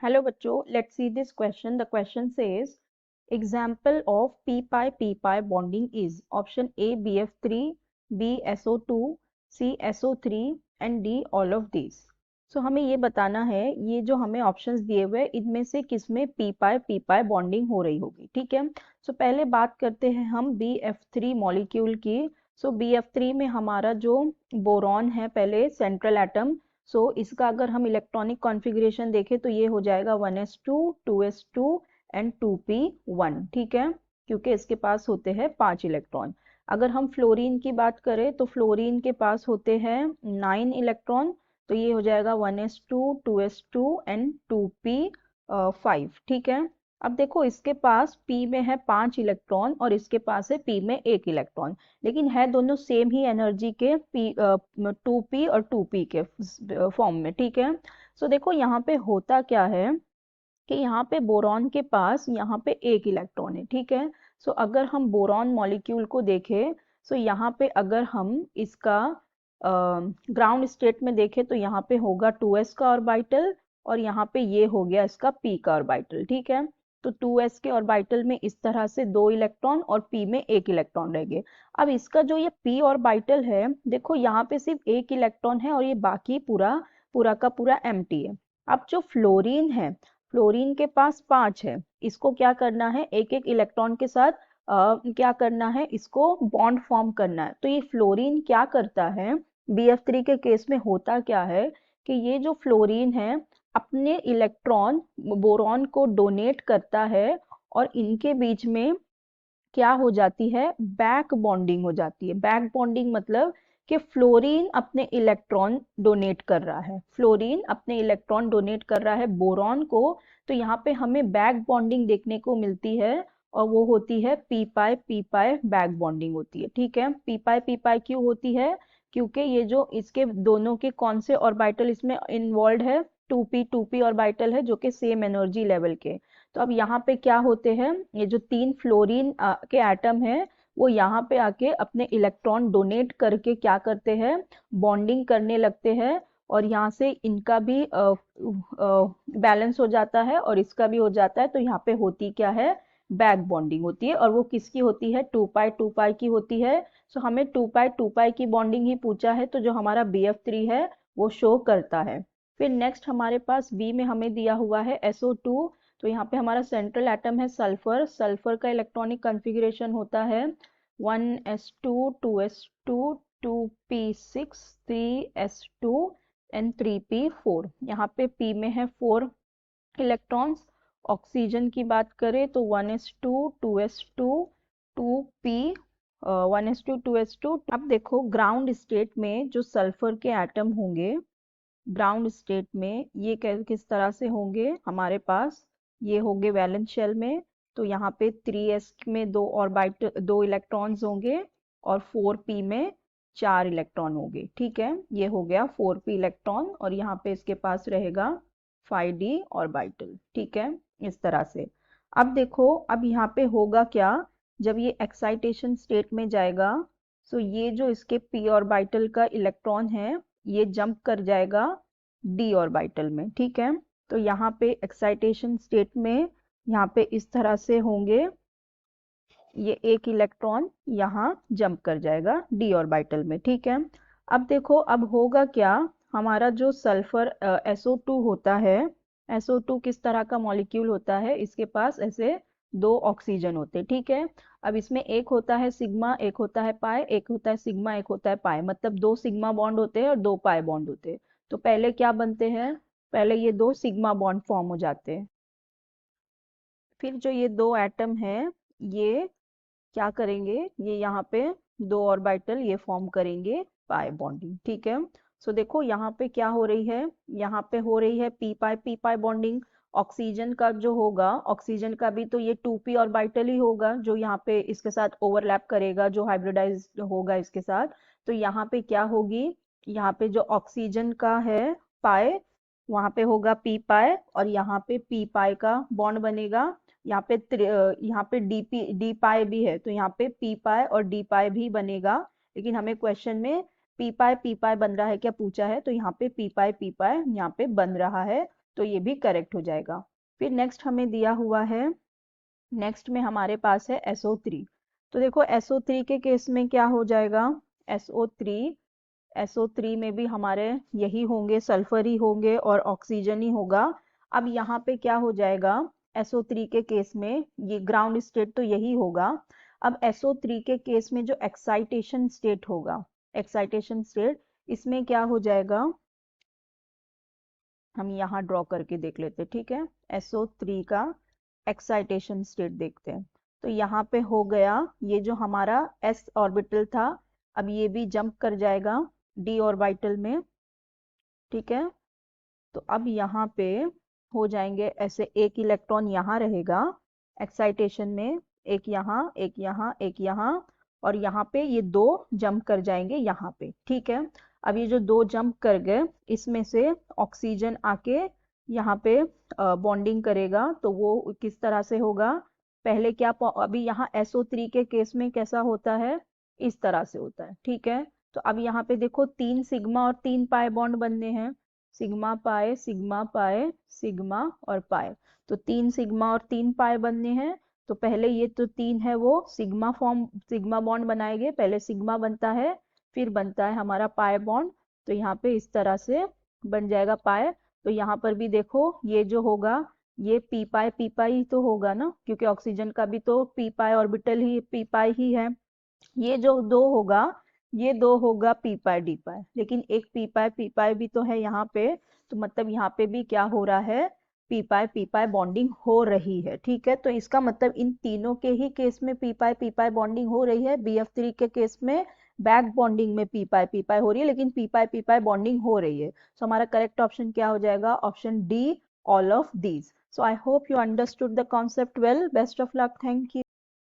Hello बच्चों, let's see this question. The question says, example of p pi bonding is option A BF3, B SO2, C SO3 and D all of these. So हमें ये बताना है ये जो हमें options दिए हुए इनमें से किसमें p pi बॉन्डिंग हो रही होगी, ठीक है। सो पहले बात करते हैं हम BF3 मॉलिक्यूल की। सो BF3 में हमारा जो बोरॉन है पहले सेंट्रल एटम, इसका अगर हम इलेक्ट्रॉनिक कॉन्फ़िगरेशन देखें तो ये हो जाएगा 1s2 2s2 एंड 2p1, ठीक है, क्योंकि इसके पास होते हैं 5 इलेक्ट्रॉन। अगर हम फ्लोरीन की बात करें तो फ्लोरीन के पास होते हैं 9 इलेक्ट्रॉन, तो ये हो जाएगा 1s2 2s2 एंड 2p5, ठीक है। अब देखो इसके पास P में है 5 इलेक्ट्रॉन और इसके पास है P में 1 इलेक्ट्रॉन, लेकिन है दोनों सेम ही एनर्जी के टू पी और टू पी के फॉर्म में, ठीक है। देखो यहाँ पे होता क्या है कि यहाँ पे बोरॉन के पास यहाँ पे 1 इलेक्ट्रॉन है, ठीक है। अगर हम बोरॉन मॉलिक्यूल को देखें, यहाँ पे अगर हम इसका ग्राउंड स्टेट में देखें तो यहाँ पे होगा 2s का ऑर्बिटल और यहाँ पे ये हो गया इसका p का ऑर्बिटल, ठीक है। तो 2s के ऑर्बिटल में इस तरह से 2 इलेक्ट्रॉन और p में 1 इलेक्ट्रॉन रहेंगे। अब इसका जो ये p ऑर्बिटल है, देखो यहाँ पे सिर्फ 1 इलेक्ट्रॉन है और ये बाकी पूरा पूरा का पूरा एम्प्टी है। अब जो फ्लोरीन है, फ्लोरीन के पास 5 है, इसको क्या करना है, एक एक इलेक्ट्रॉन के साथ क्या करना है, इसको बॉन्ड फॉर्म करना है। तो ये फ्लोरीन क्या करता है, BF3 के केस में होता क्या है कि ये जो फ्लोरीन है अपने इलेक्ट्रॉन बोरॉन को डोनेट करता है और इनके बीच में क्या हो जाती है, बैक बॉन्डिंग हो जाती है। बैक बॉन्डिंग मतलब कि फ्लोरीन अपने इलेक्ट्रॉन डोनेट कर रहा है, फ्लोरीन अपने इलेक्ट्रॉन डोनेट कर रहा है बोरॉन को, तो यहाँ पे हमें बैक बॉन्डिंग देखने को मिलती है और वो होती है p पाई बैक बॉन्डिंग होती है, ठीक है। p पाई क्यों होती है, क्योंकि ये जो इसके दोनों के कौन से ऑर्बिटल इसमें इन्वॉल्व है, 2p ऑर्बिटल है जो कि सेम एनर्जी लेवल के। तो अब यहाँ पे क्या होते हैं, ये जो 3 फ्लोरीन के एटम है वो यहाँ पे आके अपने इलेक्ट्रॉन डोनेट करके क्या करते हैं, बॉन्डिंग करने लगते हैं और यहाँ से इनका भी बैलेंस हो जाता है और इसका भी हो जाता है। तो यहाँ पे होती क्या है, बैक बॉन्डिंग होती है और वो किसकी होती है, 2 पाई की होती है। हमें 2 पाई की बॉन्डिंग ही पूछा है, तो जो हमारा BF3 है वो शो करता है। फिर नेक्स्ट हमारे पास बी में हमें दिया हुआ है SO2। तो यहाँ पे हमारा सेंट्रल एटम है सल्फर, सल्फर का इलेक्ट्रॉनिक कॉन्फ़िगरेशन होता है 1s2 2s2 2p6 3s2 and 3p4। यहाँ पे p में है 4 इलेक्ट्रॉन्स। ऑक्सीजन की बात करें तो 1s2 2s2 2p 1s2 2s2। अब देखो ग्राउंड स्टेट में जो सल्फर के एटम होंगे, ग्राउंड स्टेट में ये किस तरह से होंगे, हमारे पास ये होंगे वैलेंस शेल में। तो यहाँ पे 3s में 2 इलेक्ट्रॉन्स होंगे और 4p में 4 इलेक्ट्रॉन होंगे, ठीक है। ये हो गया 4p इलेक्ट्रॉन और यहाँ पे इसके पास रहेगा 5d ऑर्बिटल, ठीक है, इस तरह से। अब देखो अब यहाँ पे होगा क्या, जब ये एक्साइटेशन स्टेट में जाएगा, ये जो इसके p ऑर्बिटल का इलेक्ट्रॉन है ये जंप कर जाएगा d ऑर्बिटल में, ठीक है। तो यहाँ पे एक्साइटेशन स्टेट में यहाँ पे इस तरह से होंगे, ये एक इलेक्ट्रॉन यहाँ जंप कर जाएगा d ऑर्बिटल में, ठीक है। अब देखो अब होगा क्या, हमारा जो सल्फर SO2 होता है, SO2 किस तरह का मॉलिक्यूल होता है, इसके पास ऐसे 2 ऑक्सीजन होते, ठीक है। अब इसमें एक होता है सिग्मा, एक होता है पाई, एक होता है सिग्मा, एक होता है पाई, मतलब 2 सिग्मा बॉन्ड होते हैं और 2 पाई बॉन्ड होते हैं। तो पहले क्या बनते हैं, पहले ये 2 सिग्मा बॉन्ड फॉर्म हो जाते हैं, फिर जो ये 2 एटम है ये क्या करेंगे, ये यहाँ पे 2 ऑर्बिटल ये फॉर्म करेंगे पाई बॉन्डिंग, ठीक है। देखो यहाँ पे क्या हो रही है, यहाँ पे हो रही है p पाई बॉन्डिंग। ऑक्सीजन का जो होगा, ऑक्सीजन का भी तो ये 2p ऑर्बिटल ही होगा जो यहाँ पे इसके साथ ओवरलैप करेगा, जो हाइब्रिडाइज होगा इसके साथ। तो यहाँ पे क्या होगी, यहाँ पे जो ऑक्सीजन का है पाई, वहां पे होगा p पाई और यहाँ पे p पाई का बॉन्ड बनेगा। यहाँ पे डी पाई भी है, तो यहाँ पे p पाई और d पाई भी बनेगा, लेकिन हमें क्वेश्चन में p पाई बन रहा है क्या पूछा है, तो यहाँ पे p पाई यहाँ पे बन रहा है। तो ये भी करेक्ट हो जाएगा। फिर नेक्स्ट हमें दिया हुआ है, नेक्स्ट में हमारे पास है SO3। तो देखो SO3 के केस में क्या हो जाएगा, SO3, SO3 में भी हमारे यही होंगे, सल्फर ही होंगे और ऑक्सीजन ही होगा। अब यहाँ पे क्या हो जाएगा, SO3 के केस में ये ग्राउंड स्टेट तो यही होगा। अब SO3 के केस में जो एक्साइटेशन स्टेट होगा, एक्साइटेशन स्टेट, इसमें क्या हो जाएगा, हम यहाँ ड्रॉ करके देख लेते हैं, ठीक है। SO3 का एक्साइटेशन स्टेट देखते हैं। तो यहाँ पे हो गया, ये जो हमारा s ऑर्बिटल था, अब ये भी जंप कर जाएगा d ऑर्बिटल में, ठीक है। तो अब यहाँ पे हो जाएंगे ऐसे, एक इलेक्ट्रॉन यहाँ रहेगा एक्साइटेशन में, एक यहाँ, एक यहाँ, एक यहाँ, और यहाँ पे ये दो जंप कर जाएंगे यहाँ पे, ठीक है। अब ये जो दो जंप कर गए, इसमें से ऑक्सीजन आके यहाँ पे बॉन्डिंग करेगा। तो वो किस तरह से होगा, पहले क्या, अभी यहाँ SO3 के केस में कैसा होता है, इस तरह से होता है, ठीक है। तो अब यहाँ पे देखो 3 सिग्मा और 3 पाई बॉन्ड बनने हैं, सिग्मा पाए, सिग्मा पाए, सिग्मा और पाए। तो 3 सिग्मा और 3 पाए बनने हैं। तो पहले ये तो 3 है वो सिग्मा फॉर्म, सिग्मा बॉन्ड बनाएंगे, पहले सिग्मा बनता है, फिर बनता है हमारा पाए बॉन्ड। तो यहाँ पे इस तरह से बन जाएगा पाए। तो यहाँ पर भी देखो ये जो होगा, ये पी पाई ही तो होगा ना, क्योंकि ऑक्सीजन का भी तो पी पाई ऑर्बिटल ही पी पाई ही है। ये जो दो होगा, ये दो होगा पी पाई डी पाई, लेकिन एक पी पाई भी तो है यहाँ पे। तो मतलब यहाँ पे भी क्या हो रहा है, पी पाई बॉन्डिंग हो रही है, ठीक है। तो इसका मतलब इन तीनों के ही केस में पी पाई बॉन्डिंग हो रही है। BF3 के केस में बैक बॉन्डिंग में पी पाई हो रही है, लेकिन पी पाई बॉन्डिंग हो रही है। सो हमारा करेक्ट ऑप्शन क्या हो जाएगा, option D, all of these. So I hope you understood the concept well. Best of luck, thank you.